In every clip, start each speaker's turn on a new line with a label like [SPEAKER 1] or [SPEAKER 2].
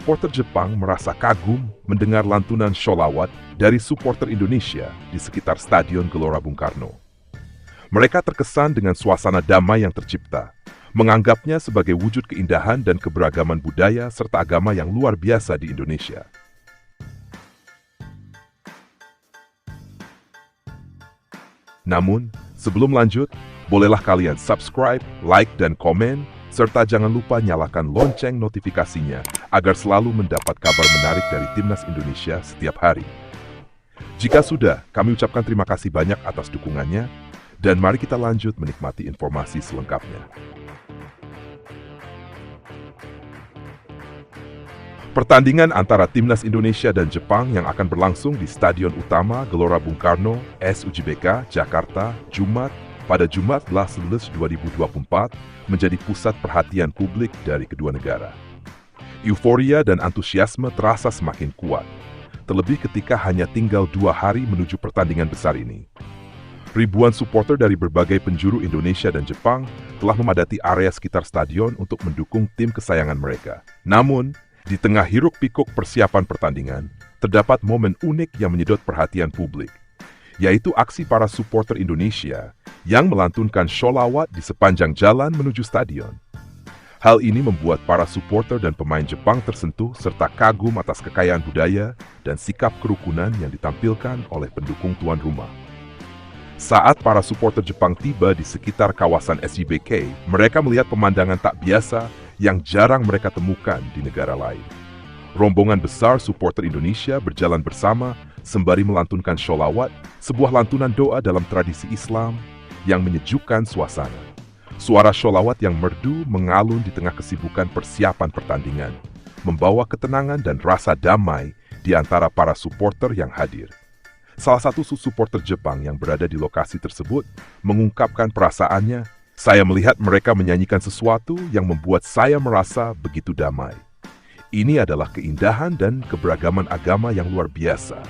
[SPEAKER 1] supporter Jepang merasa kagum mendengar lantunan sholawat dari supporter Indonesia di sekitar Stadion Gelora Bung Karno. Mereka terkesan dengan suasana damai yang tercipta, menganggapnya sebagai wujud keindahan dan keberagaman budaya serta agama yang luar biasa di Indonesia. Namun, sebelum lanjut, bolehlah kalian subscribe, like, dan komen, serta jangan lupa nyalakan lonceng notifikasinya agar selalu mendapat kabar menarik dari Timnas Indonesia setiap hari. Jika sudah, kami ucapkan terima kasih banyak atas dukungannya, dan mari kita lanjut menikmati informasi selengkapnya. Pertandingan antara Timnas Indonesia dan Jepang yang akan berlangsung di Stadion Utama Gelora Bung Karno, SUJBK, Jakarta, pada Jumat 11 2024 menjadi pusat perhatian publik dari kedua negara. Euforia dan antusiasme terasa semakin kuat, terlebih ketika hanya tinggal 2 hari menuju pertandingan besar ini. Ribuan supporter dari berbagai penjuru Indonesia dan Jepang telah memadati area sekitar stadion untuk mendukung tim kesayangan mereka. Namun, di tengah hiruk-pikuk persiapan pertandingan, terdapat momen unik yang menyedot perhatian publik, yaitu aksi para supporter Indonesia yang melantunkan sholawat di sepanjang jalan menuju stadion. Hal ini membuat para supporter dan pemain Jepang tersentuh serta kagum atas kekayaan budaya dan sikap kerukunan yang ditampilkan oleh pendukung tuan rumah. Saat para supporter Jepang tiba di sekitar kawasan SJBK, mereka melihat pemandangan tak biasa yang jarang mereka temukan di negara lain. Rombongan besar supporter Indonesia berjalan bersama sembari melantunkan sholawat, sebuah lantunan doa dalam tradisi Islam yang menyejukkan suasana. Suara sholawat yang merdu mengalun di tengah kesibukan persiapan pertandingan, membawa ketenangan dan rasa damai di antara para supporter yang hadir. Salah satu supporter Jepang yang berada di lokasi tersebut mengungkapkan perasaannya, "Saya melihat mereka menyanyikan sesuatu yang membuat saya merasa begitu damai. Ini adalah keindahan dan keberagaman agama yang luar biasa."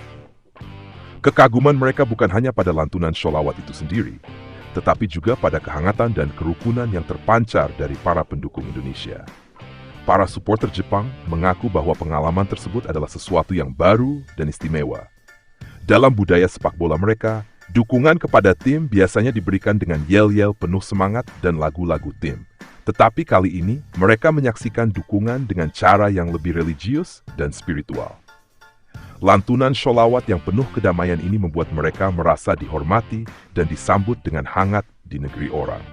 [SPEAKER 1] Kekaguman mereka bukan hanya pada lantunan sholawat itu sendiri, tetapi juga pada kehangatan dan kerukunan yang terpancar dari para pendukung Indonesia. Para supporter Jepang mengaku bahwa pengalaman tersebut adalah sesuatu yang baru dan istimewa. Dalam budaya sepak bola mereka, dukungan kepada tim biasanya diberikan dengan yel-yel penuh semangat dan lagu-lagu tim. Tetapi kali ini, mereka menyaksikan dukungan dengan cara yang lebih religius dan spiritual. Lantunan sholawat yang penuh kedamaian ini membuat mereka merasa dihormati dan disambut dengan hangat di negeri orang.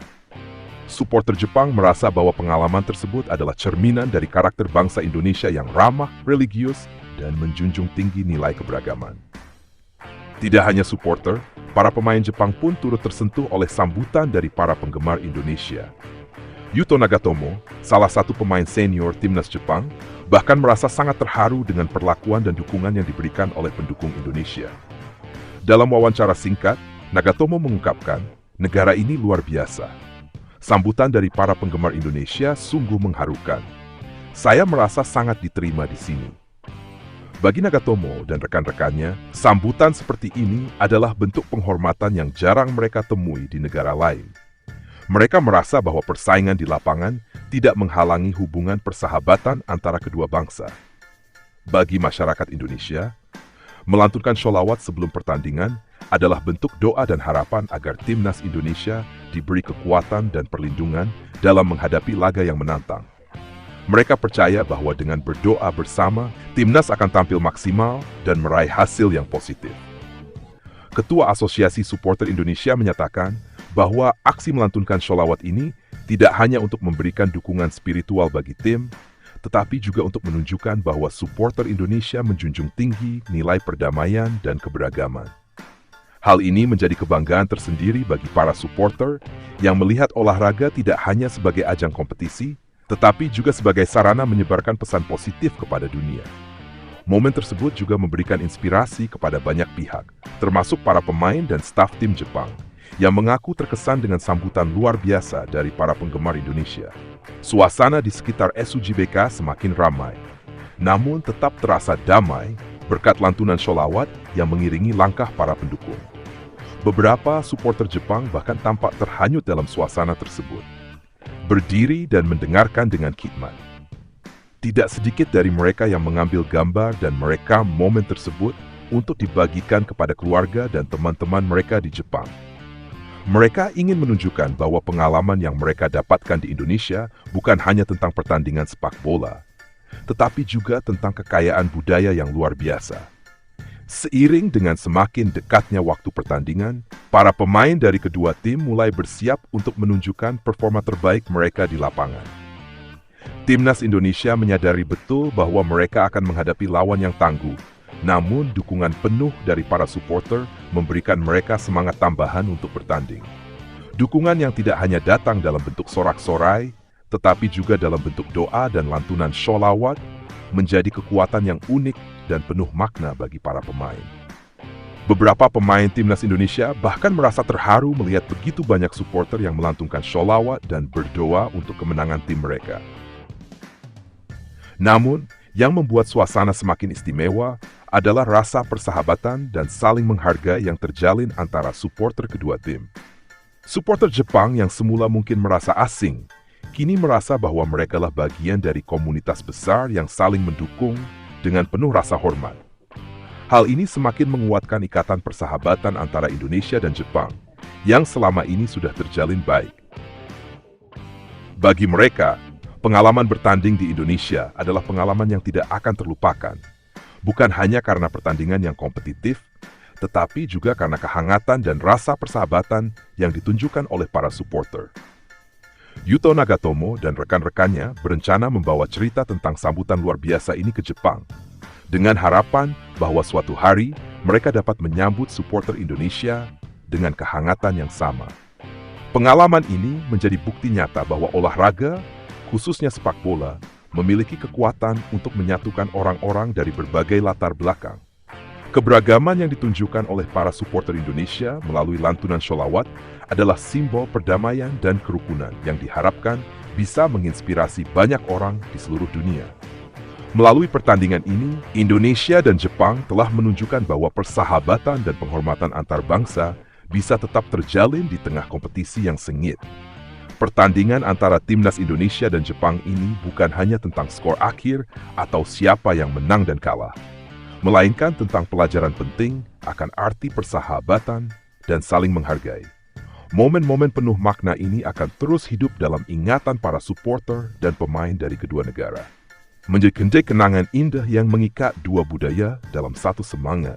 [SPEAKER 1] Supporter Jepang merasa bahwa pengalaman tersebut adalah cerminan dari karakter bangsa Indonesia yang ramah, religius, dan menjunjung tinggi nilai keberagaman. Tidak hanya supporter, para pemain Jepang pun turut tersentuh oleh sambutan dari para penggemar Indonesia. Yuto Nagatomo, salah satu pemain senior Timnas Jepang, bahkan merasa sangat terharu dengan perlakuan dan dukungan yang diberikan oleh pendukung Indonesia. Dalam wawancara singkat, Nagatomo mengungkapkan, "Negara ini luar biasa. Sambutan dari para penggemar Indonesia sungguh mengharukan. Saya merasa sangat diterima di sini." Bagi Nagatomo dan rekan-rekannya, sambutan seperti ini adalah bentuk penghormatan yang jarang mereka temui di negara lain. Mereka merasa bahwa persaingan di lapangan tidak menghalangi hubungan persahabatan antara kedua bangsa. Bagi masyarakat Indonesia, melantunkan sholawat sebelum pertandingan adalah bentuk doa dan harapan agar Timnas Indonesia diberi kekuatan dan perlindungan dalam menghadapi laga yang menantang. Mereka percaya bahwa dengan berdoa bersama, Timnas akan tampil maksimal dan meraih hasil yang positif. Ketua Asosiasi Supporter Indonesia menyatakan bahwa aksi melantunkan sholawat ini tidak hanya untuk memberikan dukungan spiritual bagi tim, tetapi juga untuk menunjukkan bahwa supporter Indonesia menjunjung tinggi nilai perdamaian dan keberagaman. Hal ini menjadi kebanggaan tersendiri bagi para supporter yang melihat olahraga tidak hanya sebagai ajang kompetisi, tetapi juga sebagai sarana menyebarkan pesan positif kepada dunia. Momen tersebut juga memberikan inspirasi kepada banyak pihak, termasuk para pemain dan staf tim Jepang, yang mengaku terkesan dengan sambutan luar biasa dari para penggemar Indonesia. Suasana di sekitar SUJBK semakin ramai, namun tetap terasa damai berkat lantunan sholawat yang mengiringi langkah para pendukung. Beberapa supporter Jepang bahkan tampak terhanyut dalam suasana tersebut, berdiri dan mendengarkan dengan khidmat. Tidak sedikit dari mereka yang mengambil gambar dan merekam momen tersebut untuk dibagikan kepada keluarga dan teman-teman mereka di Jepang. Mereka ingin menunjukkan bahwa pengalaman yang mereka dapatkan di Indonesia bukan hanya tentang pertandingan sepak bola, tetapi juga tentang kekayaan budaya yang luar biasa. Seiring dengan semakin dekatnya waktu pertandingan, para pemain dari kedua tim mulai bersiap untuk menunjukkan performa terbaik mereka di lapangan. Timnas Indonesia menyadari betul bahwa mereka akan menghadapi lawan yang tangguh, namun dukungan penuh dari para supporter memberikan mereka semangat tambahan untuk bertanding. Dukungan yang tidak hanya datang dalam bentuk sorak-sorai, tetapi juga dalam bentuk doa dan lantunan sholawat, menjadi kekuatan yang unik dan penuh makna bagi para pemain. Beberapa pemain Timnas Indonesia bahkan merasa terharu melihat begitu banyak supporter yang melantungkan sholawat dan berdoa untuk kemenangan tim mereka. Namun, yang membuat suasana semakin istimewa adalah rasa persahabatan dan saling menghargai yang terjalin antara supporter kedua tim. Supporter Jepang yang semula mungkin merasa asing, kini merasa bahwa merekalah bagian dari komunitas besar yang saling mendukung dengan penuh rasa hormat. Hal ini semakin menguatkan ikatan persahabatan antara Indonesia dan Jepang, yang selama ini sudah terjalin baik. Bagi mereka, pengalaman bertanding di Indonesia adalah pengalaman yang tidak akan terlupakan, bukan hanya karena pertandingan yang kompetitif, tetapi juga karena kehangatan dan rasa persahabatan yang ditunjukkan oleh para supporter. Yuto Nagatomo dan rekan-rekannya berencana membawa cerita tentang sambutan luar biasa ini ke Jepang, dengan harapan bahwa suatu hari mereka dapat menyambut supporter Indonesia dengan kehangatan yang sama. Pengalaman ini menjadi bukti nyata bahwa olahraga, khususnya sepak bola, memiliki kekuatan untuk menyatukan orang-orang dari berbagai latar belakang. Keberagaman yang ditunjukkan oleh para supporter Indonesia melalui lantunan sholawat adalah simbol perdamaian dan kerukunan yang diharapkan bisa menginspirasi banyak orang di seluruh dunia. Melalui pertandingan ini, Indonesia dan Jepang telah menunjukkan bahwa persahabatan dan penghormatan antar bangsa bisa tetap terjalin di tengah kompetisi yang sengit. Pertandingan antara Timnas Indonesia dan Jepang ini bukan hanya tentang skor akhir atau siapa yang menang dan kalah, melainkan tentang pelajaran penting akan arti persahabatan dan saling menghargai. Momen-momen penuh makna ini akan terus hidup dalam ingatan para supporter dan pemain dari kedua negara, menjadi kenangan indah yang mengikat dua budaya dalam satu semangat.